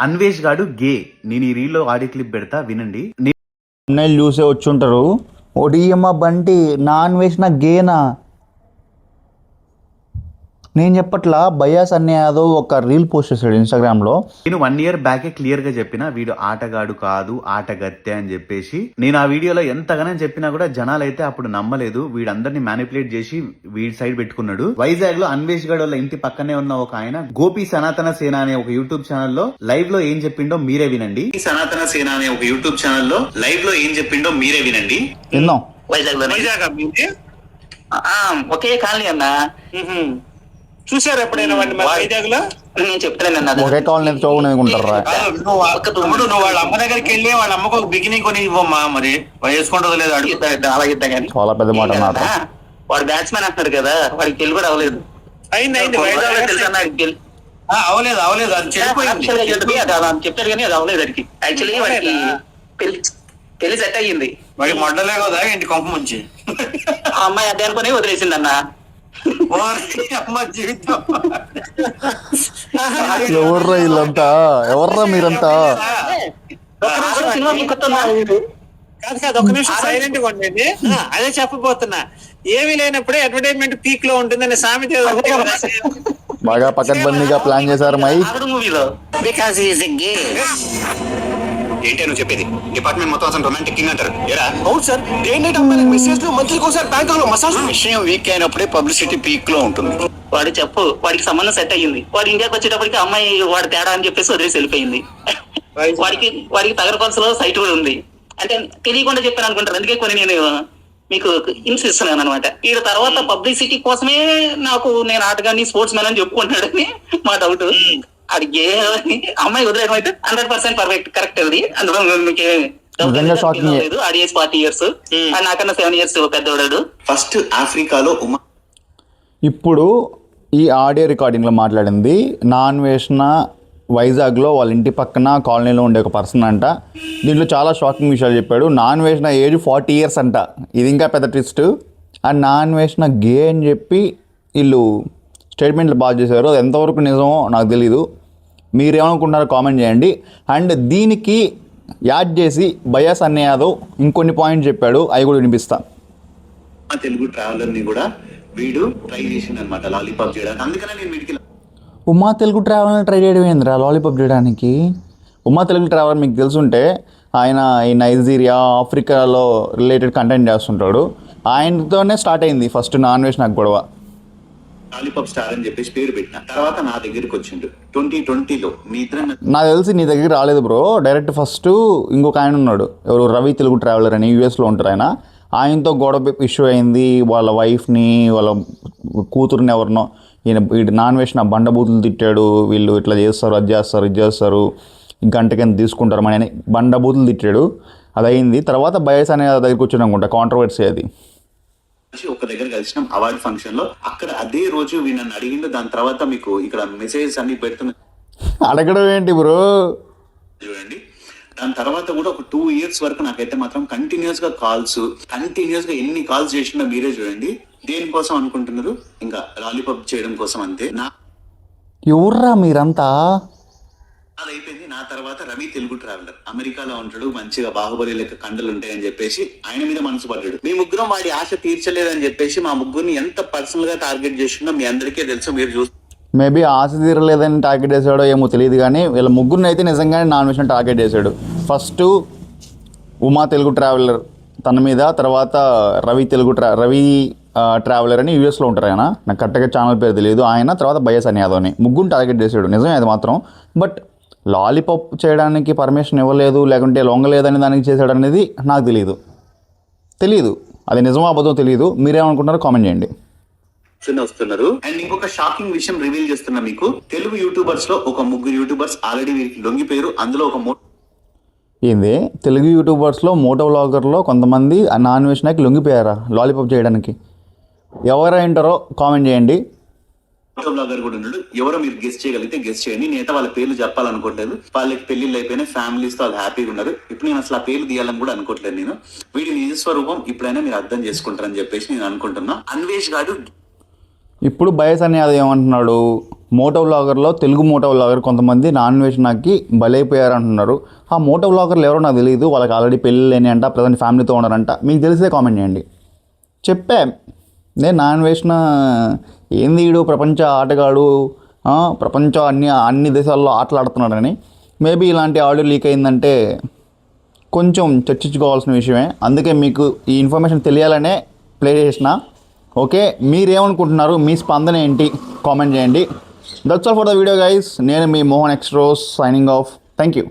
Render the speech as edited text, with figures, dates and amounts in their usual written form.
అన్వేష్ గాడు గే. నేను ఈ రీల్లో ఆడియో క్లిప్ పెడతా వినండి. అన్నయ్యలు చూసే వచ్చుంటారు. ఒడియమ్మ బంటి నాన్ వేసిన గేనా నేను చెప్పట్లా. బయాస్ అనే యాదో ఒక రీల్ పోస్ట్ చేశాడు ఇన్స్టాగ్రామ్ లో. నేను 1 year బ్యాకే క్లియర్ గా చెప్పిన వీడు ఆటగాడు కాదు ఆటగత్తె అని చెప్పేసి. నేను ఆ వీడియోలో ఎంతగానో చెప్పినా కూడా జనాలు అయితే అప్పుడు నమ్మలేదు. వీడందరినీ మ్యానిపులేట్ చేసి వీడి సైడ్ పెట్టుకున్నాడు. వైజాగ్ లో అన్వేష్ గడ్ వాళ్ళ ఇంటి పక్కనే ఉన్న ఒక ఆయన గోపి సనాతన సేన అనే ఒక యూట్యూబ్ ఛానల్లో లైవ్ లో ఏం చెప్పిండో మీరే వినండి. సనాతన సేన అనే ఒక యూట్యూబ్ ఛానల్లో లైవ్ లో ఏం చెప్పిండో మీరే వినండి. విన్నాం. ఒకే కాలనీ అన్నా. చూసారు ఎప్పుడైనా వైజాగ్ లో? నేను చెప్తానన్నా ఒకే కాలనీ చదువుకుంటారా? నువ్వు వాళ్ళ అమ్మ దగ్గరికి వెళ్ళి వాళ్ళ అమ్మకు ఒక బికినీ కొని ఇవ్వమ్మా, మరి వేసుకుంటుందో లేదు అడుగు. అలాగిద్దా కానీ చాలా పెద్ద మాట అన్నారు. వాడు బ్యాట్స్మెన్ అంటున్నాడు కదా, వాడికి పెళ్లి కూడా అవ్వలేదు. అయింది తెలుసా నాకు పెళ్లి అవలేదు అది చెడిపోయింది. చెప్పారు కానీ అది అవ్వలేదు. వాడికి యాక్చువల్లీ వాడికి పెళ్లి సెట్ అయ్యింది. వాడికి మొడ్డలే కదా ఇంటి కొంప ముంచి ఆ అమ్మాయి అదే అనుకుని వదిలేసింది అన్న. అమ్మ జీవితం. ఎవర్రా వీళ్ళంతా? ఎవర్రా మీరంతా? సినిమా కాదు ఒక్క నిమిషం సైలెంట్ గా ఉండండి. అదే చెప్పబోతున్నా. ఏమీ లేనప్పుడే అడ్వర్టైజ్మెంట్ పీక్ లో ఉంటుందని సామెత బాగా పకడ్బందీగా ప్లాన్ చేశారు మై. మూవీలో బికాస్ ఈజ్ ఎ గే. ఏంటి నువ్వు చెప్పేది? డిపార్ట్మెంట్ మొత్తం అసలు రొమాంటిక్ కింగ్ అంటారు. అవును సార్, డే నైట్ అమ్మాయిలకు మెసేజ్ మంత్లీ ఒకసారి బ్యాంకాక్ మసాజ్. విషయం వీక్ అయినప్పుడే పబ్లిసిటీ పీక్ లో ఉంటుంది. వాడు వాడికి సంబంధం సెట్ అయ్యింది. వాడు ఇండియాకి వచ్చేటప్పటికి అమ్మాయి వాడు తేడా అని చెప్పేసి వదిలేసి వెళ్ళిపోయింది. వాడికి తగరకొలసలో సైట్ కూడా ఉంది. అంటే తెలియకుండా చెప్పాను అనుకుంటారు. అందుకే కొన్ని నేను మీకు హింట్స్ ఇస్తున్నాను అనమాట. వీడు తర్వాత పబ్లిసిటీ కోసమే నేను ఆటగాన్ని స్పోర్ట్స్ మ్యాన్ అని చెప్పుకుంటున్నాడని మా డౌట్. అడిగే అమ్మాయి వదిలేయడం అయితే 100% పర్ఫెక్ట్ కరెక్ట్. అది అందులో ఆడి ఏజ్ 40 years, నాకన్నా 7 years పెద్దవాడు. ఫస్ట్ ఆఫ్రికాలో ఇప్పుడు ఈ ఆడియో రికార్డింగ్లో మాట్లాడింది నాన్ వేసిన వైజాగ్లో వాళ్ళ ఇంటి పక్కన కాలనీలో ఉండే ఒక పర్సన్ అంట. దీంట్లో చాలా షాకింగ్ విషయాలు చెప్పాడు. నాన్ వేసిన ఏజ్ 40 years అంట. ఇది ఇంకా పెద్ద ట్విస్ట్. ఆ నాన్ వేసిన గే అని చెప్పి వీళ్ళు స్టేట్మెంట్లు పాస్ చేశారు. అది ఎంతవరకు నిజమో నాకు తెలీదు. మీరేమనుకుంటున్నారో కామెంట్ చేయండి. అండ్ దీనికి యాడ్ చేసి బయాస్ అనే యాదవ్ ఇంకొన్ని పాయింట్ చెప్పాడు, అవి కూడా వినిపిస్తా. తెలుగు ట్రావెలర్ ని కూడా వీడు ట్రై చేసింది అనమాట లాలీపాప్ చేయడానికి. అందుకనే నేను వీడికి ఉమా తెలుగు ట్రావెలర్ ట్రై చేయడం ఏందిరా లాలీపాప్ చేయడానికి? ఉమా తెలుగు ట్రావెలర్ మీకు తెలుసుంటే ఆయన ఈ నైజీరియా ఆఫ్రికాలో రిలేటెడ్ కంటెంట్ చేస్తుంటాడు. ఆయనతోనే స్టార్ట్ అయింది ఫస్ట్ నాన్ వేజ్ నాకు గొడవ. లాలీపాప్ స్టార్ అని చెప్పేసి పేరు పెట్టిన తర్వాత నా దగ్గరికి వచ్చిండు 2020లో. మీ ఇద్దరు నాకు తెలిసి నీ దగ్గరికి రాలేదు బ్రో. డైరెక్ట్ ఫస్ట్ ఇంకొక ఆయన ఉన్నాడు, ఎవరు రవి తెలుగు ట్రావెలర్ అని, యూఎస్లో ఉంటారు ఆయన. ఆయనతో గొడవ ఇష్యూ అయింది. వాళ్ళ వైఫ్ని వాళ్ళ కూతురుని ఎవరినో వీడు నాన్ వేసిన బండబూతులు తిట్టాడు. వీళ్ళు ఇట్లా చేస్తారు, అది చేస్తారు, ఇది చేస్తారు, గంటకి ఎంత తీసుకుంటారు మన అని బండబూతులు తిట్టాడు. అది అయింది. తర్వాత బయస్ అనే దగ్గరికి వచ్చాడు అనుకుంటా, కాంట్రవర్సీ అది. ఒక దగ్గర కలిసినాం అవార్డు ఫంక్షన్ లో. అక్కడ అదే రోజు వీళ్ళు నన్ను అడిగిండు. దాని తర్వాత మీకు ఇక్కడ మెసేజెస్ అన్ని పెడుతున్నా. అడగడం ఏంటి బ్రో చూడండి. దాని తర్వాత కూడా ఒక 2 years వరకు నాకైతే మాత్రం కంటిన్యూస్ గా ఎన్ని కాల్స్ చేసినా మీరే చూడండి. దేనికోసం అనుకుంటున్నారు? ఇంకా లాలీపాప్ చేయడం కోసం అంతే. ఎవర్రా మీరంతా? అది అయిపోయింది. నా తర్వాత రవి తెలుగు ట్రావెలర్ అమెరికాలో ఉంటాడు, మంచిగా బాహుబలి లెక్క కండలు ఉంటాయని చెప్పేసి ఆయన మీద మనసు పడ్డాడు. మీ ముగ్గురం వాడి ఆశ తీర్చలేదని చెప్పేసి మా ముగ్గురిని ఎంత పర్సనల్ గా టార్గెట్ చేసిండో మీ అందరికీ తెలుసు. మీరు చూస్తే మేబీ ఆశ తీరలేదని టార్గెట్ చేసాడో ఏమో తెలియదు, కానీ వీళ్ళ ముగ్గురిని అయితే నిజంగానే నాన్ వేసిన టార్గెట్ చేశాడు. ఫస్ట్ ఉమా తెలుగు ట్రావెలర్ తన మీద, తర్వాత రవి ట్రావెలర్ అని యూఎస్లో ఉంటారు ఆయన, నాకు కరెక్ట్గా ఛానల్ పేరు తెలియదు ఆయన, తర్వాత బయస్ అని యాదవ్ని ముగ్గురు టార్గెట్ చేశాడు. నిజమే అది మాత్రం. బట్ లాలీపాప్ చేయడానికి పర్మిషన్ ఇవ్వలేదు, లేకుంటే లొంగలేదని దానికి చేశాడు అనేది నాకు తెలియదు. అది నిజమో అబద్ధం తెలియదు. మీరేమనుకుంటారో కామెంట్ చేయండి. వస్తున్నారు. అండ్ ఇంకొక షాకింగ్ విషయం రివీల్ చేస్తున్నా మీకు. తెలుగు యూట్యూబర్స్ లో ఒక 3 యూట్యూబర్స్ ఆల్రెడీ వీరికి లొంగిపోయారు. అందులో ఒక ఏంది తెలుగు యూట్యూబర్స్లో మోటో వ్లాగర్లో కొంతమంది నాన్ వేషన్కి లొంగిపోయారా లాలీపాప్ చేయడానికి? ఎవరైంటారో కామెంట్ చేయండి. మోటో బ్లాగర్ కూడా ఉన్నాడు. ఎవరో మీరు గెస్ట్ చేయగలిగితే గెస్ట్ చేయండి. నేనైతే వాళ్ళ పేర్లు చెప్పాలనుకోవట్లేదు. వాళ్ళకి పెళ్లిళ్ళు అయిపోయినాయి, ఫ్యామిలీస్ తో వాళ్ళు హ్యాపీగా ఉన్నారు. ఇప్పుడు నేను అసలు ఆ పేర్లు తీయాలని కూడా అనుకోవట్లేదు. నేను వీడి నిజస్వరూపం ఇప్పుడైనా మీరు అర్థం చేసుకుంటారని చెప్పేసి నేను అనుకుంటున్నా. అన్వేష్ గాడు ఇప్పుడు బయస్ అనే అది ఏమంటున్నాడు, మోటో వ్లాగర్లో తెలుగు మోటో వ్లాగర్ కొంతమంది నాన్వేషణకి బలైపోయారు అంటున్నారు. ఆ మోటో వ్లాగర్లు ఎవరో నాకు తెలియదు. వాళ్ళకి ఆల్రెడీ పెళ్ళి లేని అంట, ప్రజెంట్ ఫ్యామిలీతో ఉన్నారంట. మీకు తెలిసే కామెంట్ చేయండి. చెప్పా నేను నాన్వేషణ ఏంది వీడు ప్రపంచ ఆటగాడు, ప్రపంచ అన్ని దేశాల్లో ఆటలు ఆడుతున్నాడని. మేబీ ఇలాంటి ఆడియో లీక్ అయిందంటే కొంచెం చర్చించుకోవాల్సిన విషయమే. అందుకే మీకు ఈ ఇన్ఫర్మేషన్ తెలియాలనే ప్లే చేసిన. ఓకే, మీరేమనుకుంటున్నారు? మీ స్పందన ఏంటి? కామెంట్ చేయండి. That's all for the video guys. నేను మీ మోహన్ ఎక్స్ట్రోస్ సైనింగ్ ఆఫ్. Thank you.